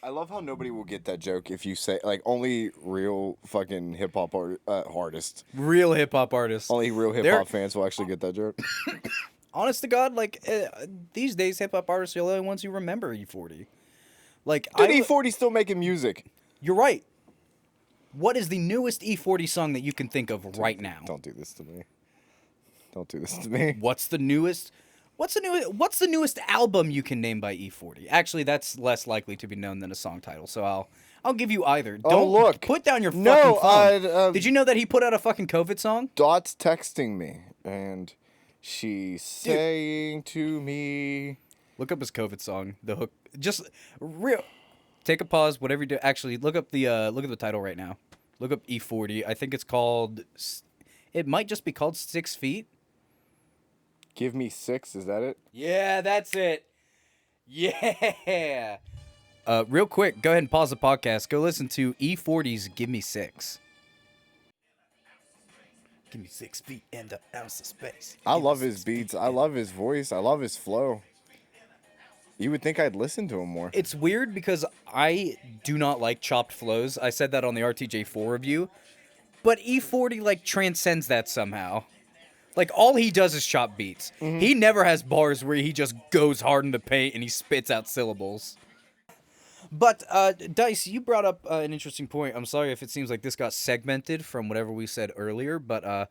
I love how nobody will get that joke if you say like only real fucking hip hop artists, Real hip hop artists. only real hip They're- hop fans will actually get that joke. Honest to God, like these days, hip hop artists are the only ones who remember E40. Like Dude, E40 still making music. You're right. What is the newest E40 song that you can think of right now? Don't do this to me. Don't do this to me. What's the newest? What's the newest album you can name by E40? Actually, that's less likely to be known than a song title. So I'll give you either. Don't look. put down your No, fucking phone. Did you know that he put out a fucking COVID song? Dot's texting me, and she's saying to me, Look up his COVID song. The hook. Just real. Take a pause. Whatever you do. Actually, look up the title right now. Look up E40. I think it's called. It might just be called 6 Feet. "Give me 6." Is that it? Yeah, that's it. Yeah. Real quick, go ahead and pause the podcast. Go listen to E40's "Give Me 6." Give me 6 feet and an ounce of space. I love his beats. I love his voice. I love his flow. You would think I'd listen to him more. It's weird because I do not like chopped flows. I said that on the RTJ4 review. But E40 like transcends that somehow. Like all he does is chop beats. Mm-hmm. He never has bars where he just goes hard in the paint and he spits out syllables. But Dice, you brought up an interesting point. I'm sorry if it seems like this got segmented from whatever we said earlier, but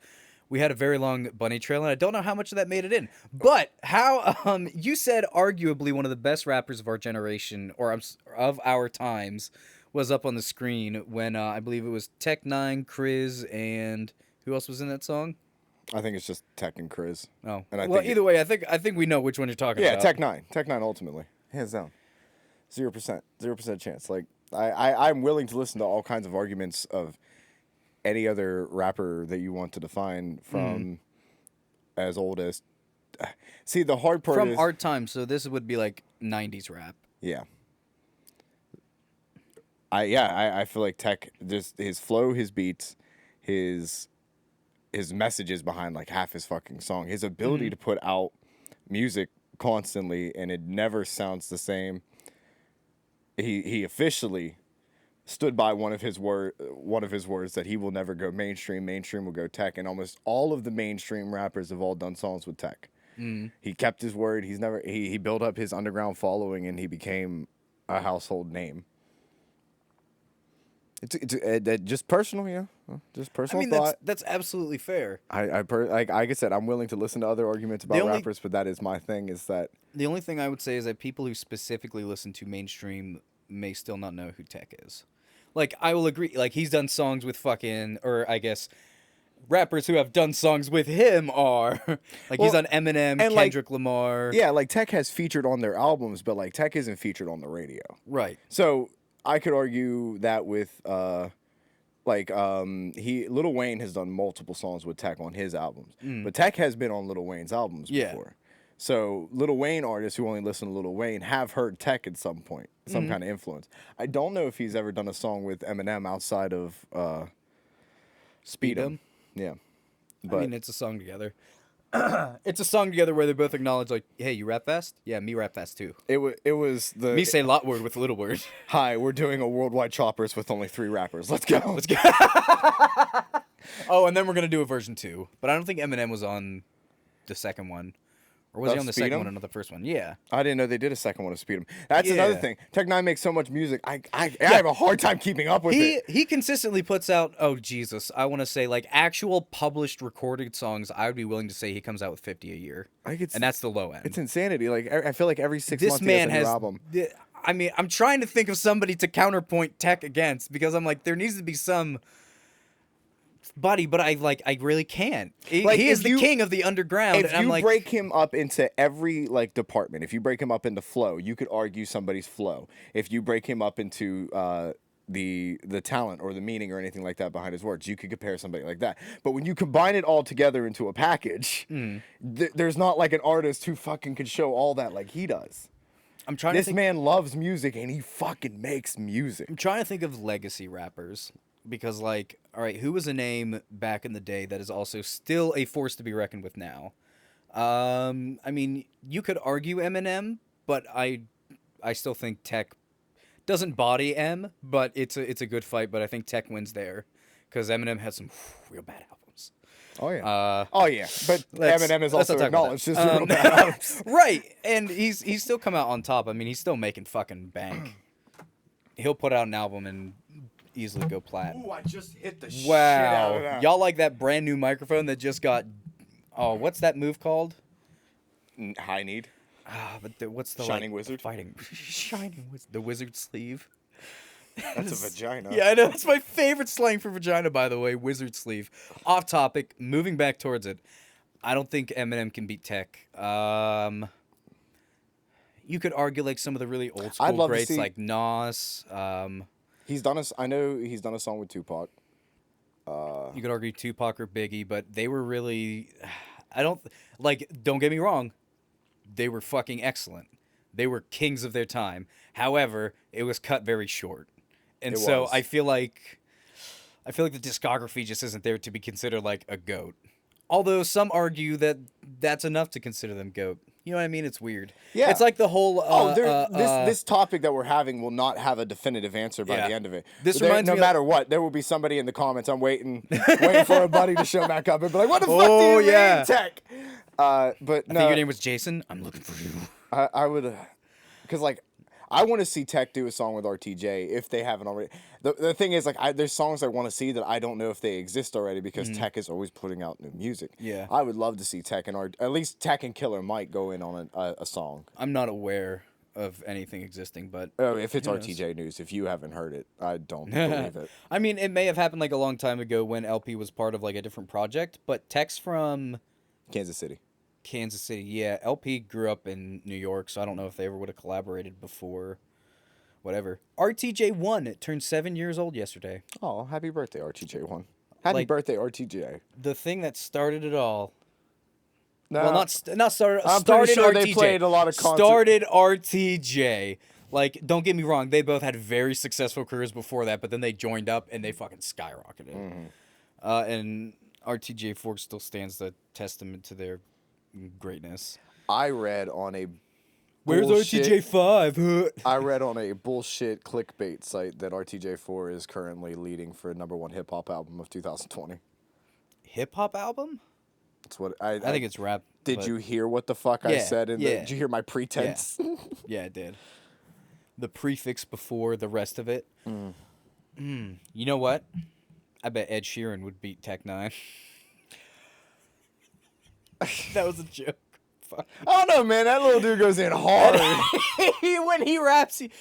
we had a very long bunny trail, and I don't know how much of that made it in. But how you said arguably one of the best rappers of our generation or of our times was up on the screen when I believe it was Tech Nine, Kriz, and who else was in that song? I think it's just Tech and Kriz. Oh, And I well, think either way, I think we know which one you're talking Yeah, about. Tech Nine ultimately, hands down, 0% chance. Like I'm willing to listen to all kinds of arguments of any other rapper that you want to define from as old as. See, the hard part From is our time, so this would be like 90s rap. yeah. I feel like Tech, just his flow, his beats, his messages behind like half his fucking song, his ability to put out music constantly and it never sounds the same. He officially stood by one of his words that he will never go mainstream. Mainstream will go Tech, and almost all of the mainstream rappers have all done songs with Tech. He kept his word. He built up his underground following and he became a household name. It's just personal, yeah. Just personal I mean, thought. that's absolutely fair. Like I said, I'm willing to listen to other arguments about rappers, but that is my thing. Is that The only thing I would say is that people who specifically listen to mainstream may still not know who Tech is. Like, I will agree. Like, he's done songs with fucking, or I guess, rappers who have done songs with him are like he's Well, on Eminem, and, like, Kendrick Lamar. yeah, like Tech has featured on their albums, but like Tech isn't featured on the radio. Right. So I could argue that with Lil Wayne has done multiple songs with Tech on his albums, but Tech has been on Lil Wayne's albums Yeah. before. So Lil Wayne artists who only listen to Lil Wayne have heard Tech at some point, some kind of influence. I don't know if he's ever done a song with Eminem outside of Speed 'Em. Yeah, but I mean, it's a song together. It's a song together where they both acknowledge, like, hey, you rap fast? Yeah, me rap fast too. it was the Me say lot word with little word. hi, we're doing a worldwide choppers with only 3 rappers. Let's go. Let's go. Oh, and then we're gonna do a version 2. But I don't think Eminem was on the second one. Or was he Of on the Speed second 'Em? one or not the first one? Yeah. I didn't know they did a second one of Speed 'Em. That's another Yeah. thing. Tech Nine makes so much music. I have a hard time keeping up with it. He consistently puts out, oh Jesus, I want to say like actual published recorded songs. I would be willing to say he comes out with 50 a year, Like it's and that's the low end. it's insanity. Like I feel like every 6 This months man he has a new has. album. I mean, I'm trying to think of somebody to counterpoint Tech against because I'm like, there needs to be some body, but I really can't. Like, He is if the you- king of the underground, If and I'm you like, break him up into every like department, if you break him up into flow, you could argue somebody's flow. If you break him up into the talent or the meaning or anything like that behind his words, you could compare somebody like that. But when you combine it all together into a package, there's not like an artist who fucking could show all that like he does. I'm trying to This think. man loves music and he fucking makes music. I'm trying to think of legacy rappers because, like, all right, who was a name back in the day that is also still a force to be reckoned with now? I mean, you could argue Eminem, but I still think Tech Doesn't body M, but it's a good fight. But I think Tech wins there because Eminem has some real bad albums. Oh yeah. But let's- Eminem is let's also not talk about acknowledged that. as real bad albums. Right, and he's still come out on top. I mean, he's still making fucking bank. He'll put out an album and easily go plat. Ooh, I just hit the shit out Wow, of that. y'all like that brand new microphone that just got? Oh, what's that move called? High need. But what's the Shining Wizard? fighting? Shining Wizard. The wizard sleeve. That's a vagina. Yeah, I know. That's my favorite slang for vagina, by the way. Wizard sleeve. Off topic. Moving back towards it. I don't think Eminem can beat Tech. You could argue like some of the really old I'd school love to greats see- like Nas. He's done I know he's done a song with Tupac. You could argue Tupac or Biggie, but they were really. Don't get me wrong. They were fucking excellent. They were kings of their time. However, it was cut very short. And It so was. I feel like the discography just isn't there to be considered like a GOAT. Although some argue that that's enough to consider them GOAT. You know what I mean? It's weird. Yeah. It's like the whole. This topic that we're having will not have a definitive answer by Yeah. the end of it. This There- reminds no me of- matter what, there will be somebody in the comments. I'm waiting for a buddy to show back up and be like, "What the fuck Oh, do you yeah. mean, Tech?" But I think no, your name was Jason. I'm looking for you. I would, because like I want to see Tech do a song with RTJ if they haven't already. The thing is, like, there's songs I want to see that I don't know if they exist already because Tech is always putting out new music. Yeah. I would love to see Tech and at least Tech and Killer Mike go in on a song. I'm not aware of anything existing, but Oh, if it's Who knows? RTJ news, if you haven't heard it, I don't believe it. I mean, it may have happened like a long time ago when LP was part of like a different project, but Tech's from Kansas City. Kansas City. Yeah, LP grew up in New York, so I don't know if they ever would have collaborated before. Whatever. RTJ won. It turned 7 years old yesterday. Oh, happy birthday, RTJ1. Happy Like- birthday, RTJ. The thing that started it all. No, Well, not started. I'm started pretty sure RTJ. they played a lot of concert- Started RTJ. Like, don't get me wrong. They both had very successful careers before that, but then they joined up and they fucking skyrocketed. Mm-hmm. And RTJ Fork still stands the testament to their greatness. I read on a Where's bullshit- RTJ 5? I read on a bullshit clickbait site that RTJ4 is currently leading for #1 hip hop album of 2020. Hip hop album? That's what I think it's rap. Did but- you hear what the fuck I Yeah, said? yeah. Did you hear my pretense? Yeah, it did. The prefix before the rest of it. You know what? I bet Ed Sheeran would beat Tech 9. That was a joke. Fuck. I don't know, man. That little dude goes in hard. When he raps, if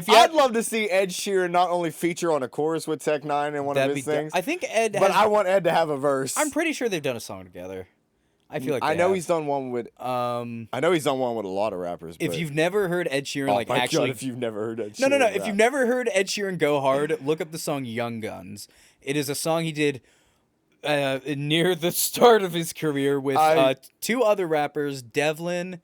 you I'd had, love to see Ed Sheeran not only feature on a chorus with Tech 9 in one of that'd his be. things, I think Ed. but has, I want Ed to have a verse. I'm pretty sure they've done a song together. I feel like I they know have. he's done one with. Um, I know he's done one with a lot of rappers. if but, you've never heard Ed Sheeran, oh like my actually, God, if you've never heard Ed Sheeran, no. If rap. you've never heard Ed Sheeran go hard, look up the song "Young Guns." It is a song he did near the start of his career with two other rappers, Devlin,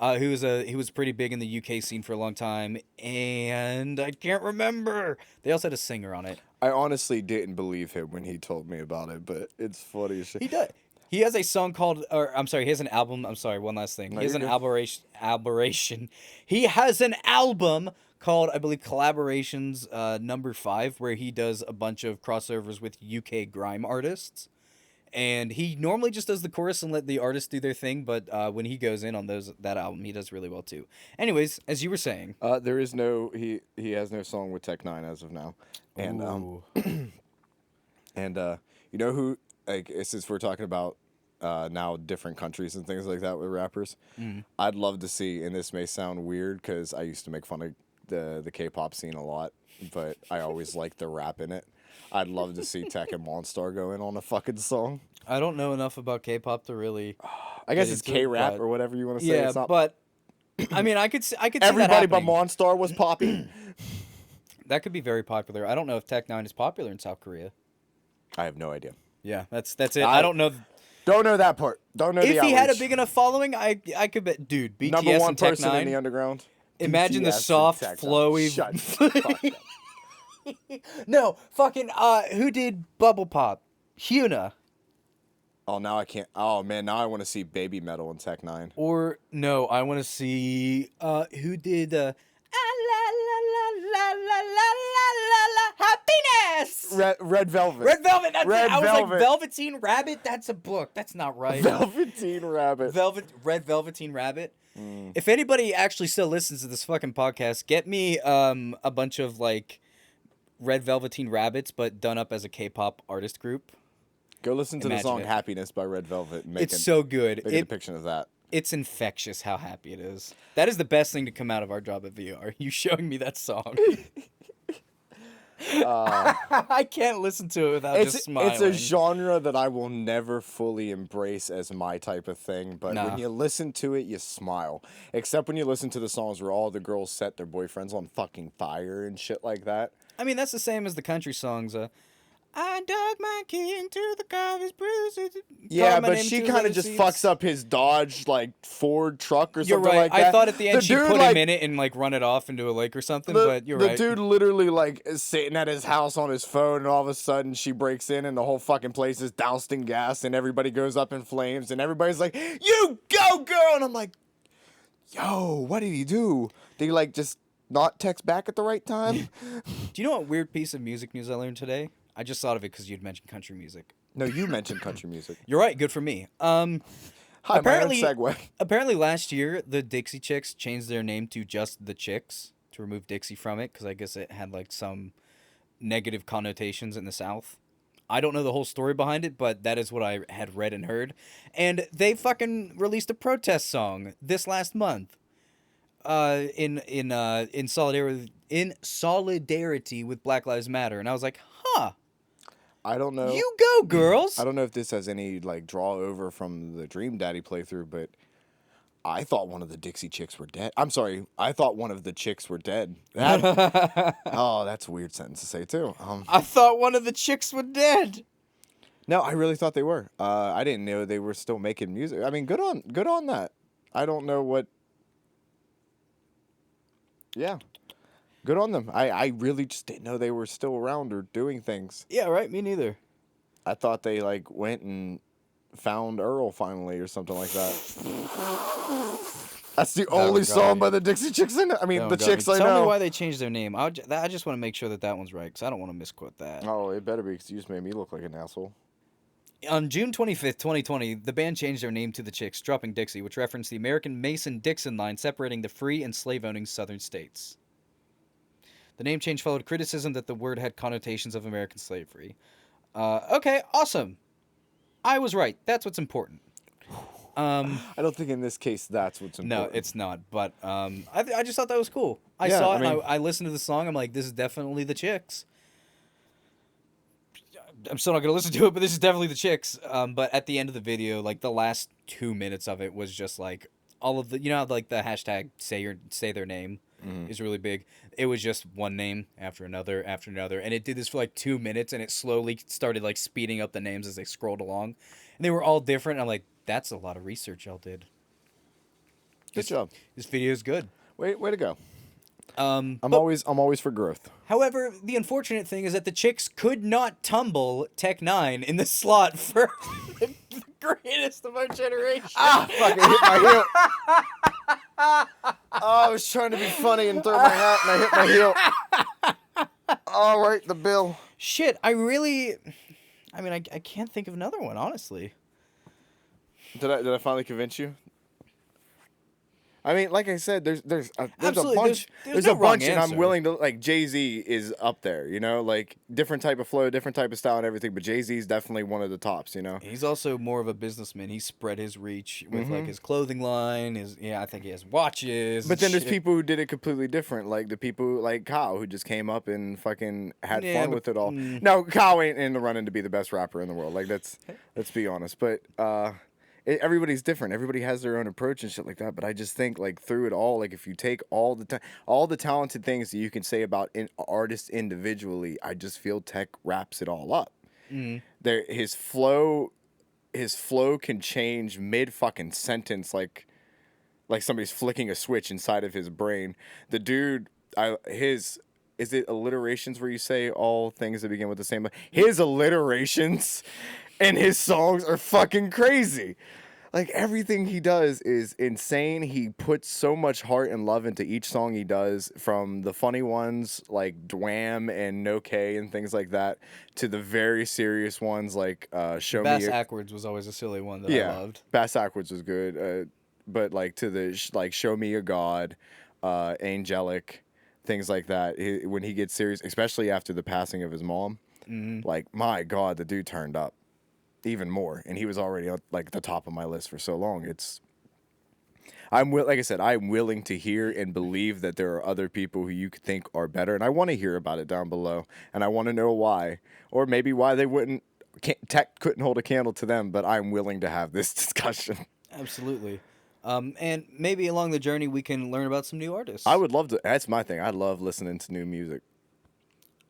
he was pretty big in the UK scene for a long time, and I can't remember. They also had a singer on it. I honestly didn't believe him when he told me about it, but it's funny as shit. He does. He has a song called, or I'm sorry, he has an album. I'm sorry, one last thing. No, He has you're an good. aberration. He has an album called, I believe, Collaborations number 5, where he does a bunch of crossovers with UK grime artists. And he normally just does the chorus and let the artists do their thing, but when he goes in on that album, he does really well too. Anyways, as you were saying, There is no he has no song with Tech 9 as of now, and Ooh. You know who, like, since we're talking about now different countries and things like that with rappers, I'd love to see, and this may sound weird because I used to make fun of the K-pop scene a lot, but I always liked the rap in it. I'd love to see Tech and Monstar go in on a fucking song. I don't know enough about K-pop to really. I guess Get it's into it, K-rap but- or whatever you want to say. Yeah, It's not, but I mean, I could see that everybody but happening. Monstar was poppy. That could be very popular. I don't know if Tech 9 is popular in South Korea. I have no idea. Yeah, that's it. I don't know. Don't know that part. Don't know the If he had a outreach. big enough following, I could bet, dude. BTS Number one and Tech person 9. in the underground. Imagine the BTS and soft, Tech 9. flowy. Shut the fuck up. No, fucking. Who did Bubble Pop? Hyuna. Oh, now I can't. Oh man, now I want to see Baby Metal in Tech 9. Or no, I want to see who did. La la la la Red Velvet. Red Velvet. That's Red it. I was Velvet. like Velveteen Rabbit. That's a book. That's not right. Velveteen Rabbit. Red Velveteen Rabbit. If anybody actually still listens to this fucking podcast, get me a bunch of like Red Velveteen Rabbits, but done up as a K-pop artist group. Go listen to the Imagine song it. "Happiness" by Red Velvet. And It's so good. Make a depiction of that. It's infectious how happy it is. That is the best thing to come out of our job at VR. You showing me that song. I can't listen to it without just smiling. It's a genre that I will never fully embrace as my type of thing, but Nah. when you listen to it, you smile. Except when you listen to the songs where all the girls set their boyfriends on fucking fire and shit like that. I mean, that's the same as the country songs. I dug my key into the car, his bruises. Yeah, but she kind of just fucks up his Dodge, like, Ford truck or You're something right. like that. I thought at the end she'd dude, put like, him in it and, like, run it off into a lake or something, but you're right. The dude literally, like, is sitting at his house on his phone, and all of a sudden she breaks in, and the whole fucking place is doused in gas, and everybody goes up in flames, and everybody's like, "You go, girl!" And I'm like, yo, what did he do? Did he, like, just not text back at the right time? Do you know what weird piece of music news I learned today? I just thought of it because you'd mentioned country music. No, you mentioned country music. You're right. Good for me. Hi, apparently, my own segue. Apparently, last year the Dixie Chicks changed their name to just the Chicks to remove Dixie from it because I guess it had like some negative connotations in the South. I don't know the whole story behind it, but that is what I had read and heard. And they fucking released a protest song this last month. In solidarity with Black Lives Matter, and I was like, huh. I don't know. You go, girls. I don't know if this has any like draw over from the Dream Daddy playthrough, but I thought one of the Dixie Chicks were dead. I'm sorry, I thought one of the chicks were dead. Oh, that's a weird sentence to say too. I thought one of the chicks were dead. No, I really thought they were. I didn't know they were still making music. I mean, good on that. I don't know what. Yeah. Good on them. I really just didn't know they were still around or doing things. Yeah, right. Me neither. I thought they like went and found Earl finally or something like that. That's the only song by the Dixie Chicks in it. I mean, the chicks I know. Tell me why they changed their name. I just want to make sure that one's right because I don't want to misquote that. Oh, it better be because you just made me look like an asshole. On June 25th, 2020, the band changed their name to the Chicks, dropping Dixie, which referenced the American Mason-Dixon line separating the free and slave-owning southern states. The name change followed criticism that the word had connotations of American slavery. Okay, awesome. I was right. That's what's important. I don't think in this case that's what's important. No, it's not. But I just thought that was cool. I Yeah, saw I it. mean- And I listened to the song. I'm like, this is definitely the Chicks. I'm still not gonna listen to it, but this is definitely the Chicks. But at the end of the video, like the last 2 minutes of it was just like all of the, you know, how, like the hashtag say their name is really big. It was just one name after another, and it did this for like 2 minutes, and it slowly started like speeding up the names as they scrolled along, and they were all different. I'm like, that's a lot of research y'all did. Good job. This video is good. Way to go. I'm But- always for growth. However, the unfortunate thing is that the Chicks could not tumble Tech 9 in the slot for the greatest of our generation. Fucking hit my heel. I was trying to be funny and throw my hat, and I hit my heel. All right, the bill. Shit, I can't think of another one, honestly. Did I finally convince you? I mean, like I said, there's a Absolutely, bunch. there's There's no a bunch, wrong and I'm answer. willing to like Jay-Z is up there. You know, like different type of flow, different type of style, and everything. But Jay-Z is definitely one of the tops. You know. He's also more of a businessman. He spread his reach with like his clothing line. I think he has watches. But and then there's shit. people who did it completely different, like the people like Kyle who just came up and fucking had Yeah, fun but- with it all. No, Kyle ain't in the running to be the best rapper in the world. Like let's be honest. But everybody's different. Everybody has their own approach and shit like that. But I just think like through it all, like if you take all the talented things that you can say about artists individually, I just feel Tech wraps it all up. There, his flow can change mid fucking sentence like somebody's flicking a switch inside of his brain. The dude, is it alliterations where you say all things that begin with the same? His alliterations and his songs are fucking crazy. Like everything he does is insane. He puts so much heart and love into each song he does, from the funny ones like Dwam and No K and things like that, to the very serious ones like Show Bass Me. Ackwards was always a silly one that I Yeah, loved. Bass Ackwards was good, but like to the like Show Me a God, Angelic, things like that. When he gets serious, especially after the passing of his mom, like my God, the dude turned up even more, and he was already on like the top of my list for so long. Like I said, I'm willing to hear and believe that there are other people who you could think are better, and I want to hear about it down below, and I want to know why, or maybe why they wouldn't. Tech couldn't hold a candle to them, but I'm willing to have this discussion. Absolutely. And maybe along the journey we can learn about some new artists. I would love to. That's my thing. I love listening to new music.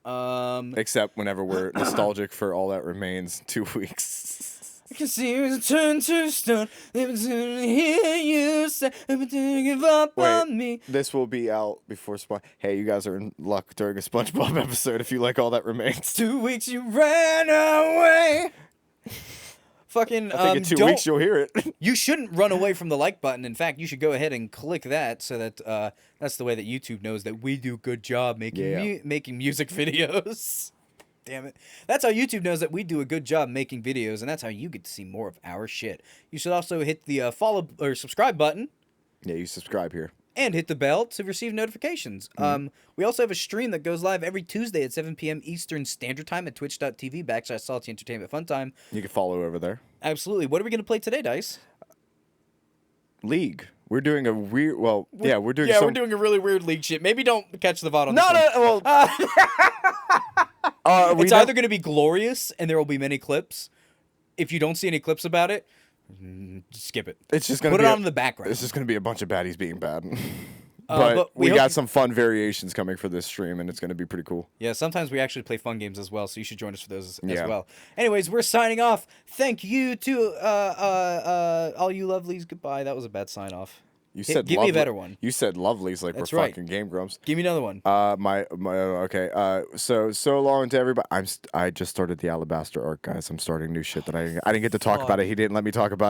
Except whenever we're nostalgic for All That Remains 2 weeks. I can see you turn to stone. Never to hear you say, never to give up on me. This will be out before Hey, you guys are in luck during a SpongeBob episode if you like All That Remains. 2 weeks you ran away. Fucking, I think in 2 weeks you'll hear it. You shouldn't run away from the like button. In fact, you should go ahead and click that so that that's the way that YouTube knows that we do a good job making making music videos. Damn it. That's how YouTube knows that we do a good job making videos, and that's how you get to see more of our shit. You should also hit the follow or subscribe button. Yeah, you subscribe here. And hit the bell to receive notifications. We also have a stream that goes live every Tuesday at 7 p.m. Eastern Standard Time at twitch.tv/Salty Entertainment Funtime. You can follow over there. Absolutely. What are we going to play today, Dice? League. We're doing a weird. Well, we're doing. We're doing a really weird League shit. Maybe don't catch the VOD on this one. Well, it's either going to be glorious and there will be many clips. If you don't see any clips about it, skip it. It's just gonna put it on in the background. It's just gonna be a bunch of baddies being bad. But we got some fun variations coming for this stream, and it's gonna be pretty cool. Yeah, sometimes we actually play fun games as well, so you should join us for those as well. Anyways, we're signing off. Thank you to all you lovelies. Goodbye. That was a bad sign off. You said give me a better one. You said lovelies like That's we're right. fucking Game Grumps. Give me another one. Okay. So long to everybody. I just started the Alabaster arc, guys. I'm starting new shit that I didn't get to talk about it. He didn't let me talk about it.